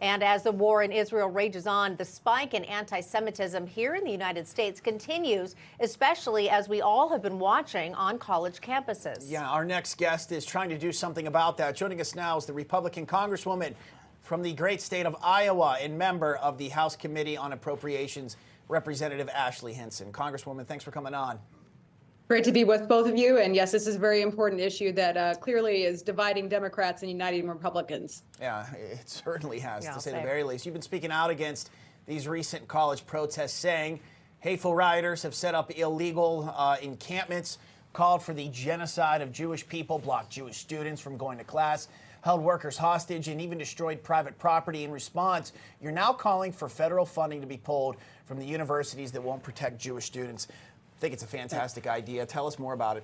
And as the war in Israel rages on, the spike in anti-Semitism here in the United States continues, especially as we all have been watching on college campuses. Yeah, our next guest is trying to do something about that. Joining us now is the Republican Congresswoman from the great state of Iowa and member of the House Committee on Appropriations, Representative Ashley Hinson. Congresswoman, thanks for coming on. Great to be with both of you. And yes, this is a very important issue that clearly is dividing Democrats and uniting Republicans. Yeah, it certainly has, Yeah, to say same. the very least. You've been speaking out against these recent college protests, saying hateful rioters have set up illegal encampments, called for the genocide of Jewish people, blocked Jewish students from going to class, held workers hostage, and even destroyed private property. In response, you're now calling for federal funding to be pulled from the universities that won't protect Jewish students. I think it's a fantastic idea. Tell us more about it.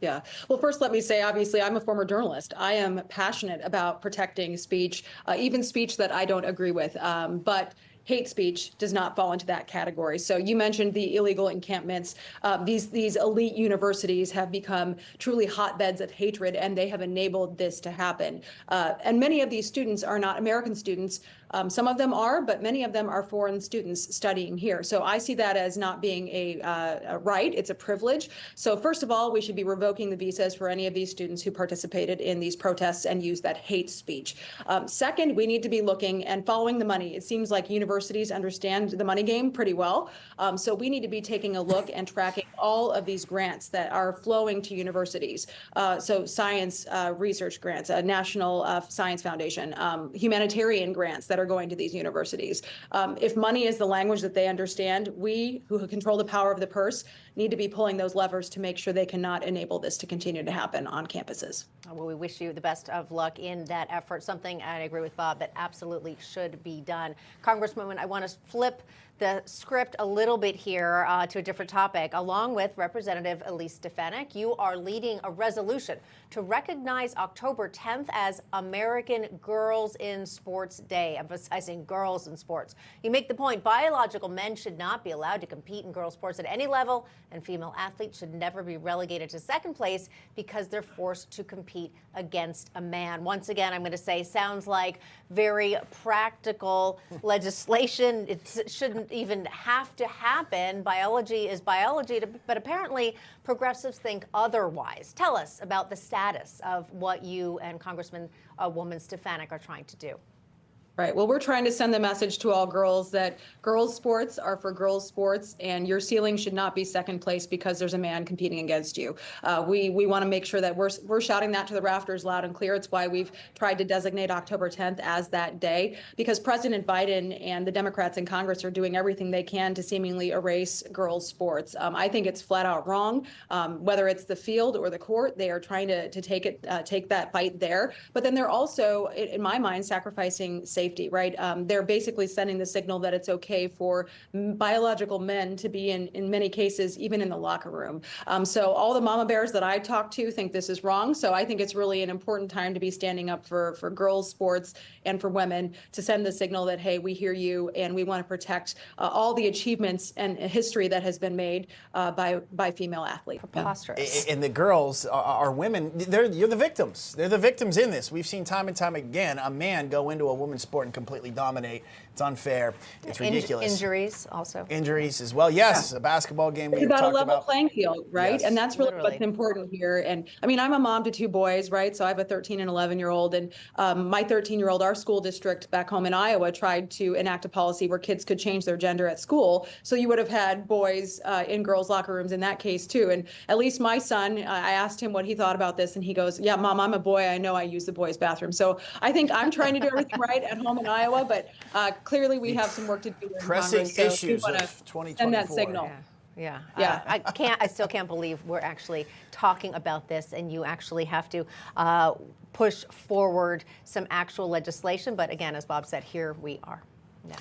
Yeah. Well, first, let me say, obviously, I'm a former journalist. I am passionate about protecting speech, even speech that I don't agree with. But hate speech does not fall into that category. So you mentioned the illegal encampments. These elite universities have become truly hotbeds of hatred, and they have enabled this to happen. And many of these students are not American students. Some of them are, but many of them are foreign students studying here. So I see that as not being a right. It's a privilege. So first of all, we should be revoking the visas for any of these students who participated in these protests and used that hate speech. Second, we need to be looking and following the money. It seems like universities understand the money game pretty well. So we need to be taking a look and tracking all of these grants that are flowing to universities. So science research grants, National Science Foundation, humanitarian grants that are going to these universities. If money is the language that they understand, we who control the power of the purse need to be pulling those levers to make sure they cannot enable this to continue to happen on campuses. Well, we wish you the best of luck in that effort. Something, I agree with Bob, that absolutely should be done. Congresswoman, I want to flip the script a little bit here to a different topic. Along with Representative Elise Stefanik, you are leading a resolution to recognize October 10th as American Girls in Sports Day, emphasizing girls in sports. You make the point biological men should not be allowed to compete in girls' sports at any level, and female athletes should never be relegated to second place because they're forced to compete against a man. Once again, I'm going to say, sounds like very practical legislation. It shouldn't even have to happen. Biology is biology, but apparently progressives think otherwise. Tell us about the status of what you and Congresswoman Stefanik are trying to do. Right. Well, we're trying to send the message to all girls that girls' sports are for girls' sports, and your ceiling should not be second place because there's a man competing against you. We want to make sure that we're shouting that to the rafters loud and clear. It's why we've tried to designate October 10th as that day, because President Biden and the Democrats in Congress are doing everything they can to seemingly erase girls' sports. I think it's flat out wrong. Whether it's the field or the court, they are trying to take that fight there. But then they're also, in my mind, sacrificing safety, right? They're basically sending the signal that it's okay for biological men to be in many cases, even in the locker room. So all the mama bears that I talk to think this is wrong. So I think it's really an important time to be standing up for girls' sports and for women, to send the signal that, hey, we hear you and we want to protect all the achievements and history that has been made by female athletes. Preposterous. And the girls are women. You're the victims. They're the victims in this. We've seen time and time again a man go into a woman's sport and completely dominate. It's unfair. It's ridiculous. Injuries also. Injuries as well. Yes, a basketball game we It's about talked a level about. playing field, right? Yes. And that's really Literally. what's important here. And I mean, I'm a mom to two boys, right? So I have a 13 and 11-year-old, and my 13-year-old, our school district back home in Iowa tried to enact a policy where kids could change their gender at school. So you would have had boys in girls' locker rooms in that case too. And at least my son, I asked him what he thought about this, and he goes, "Yeah, Mom, I'm a boy. I know I use the boys' bathroom." So I think I'm trying to do everything right at home in Iowa, but clearly we have some work to do in Pressing Congress. So issues we of wanna 2024. send that signal. Yeah. Yeah. I still can't believe we're actually talking about this, and you actually have to push forward some actual legislation. But again, as Bob said, here we are. Yeah.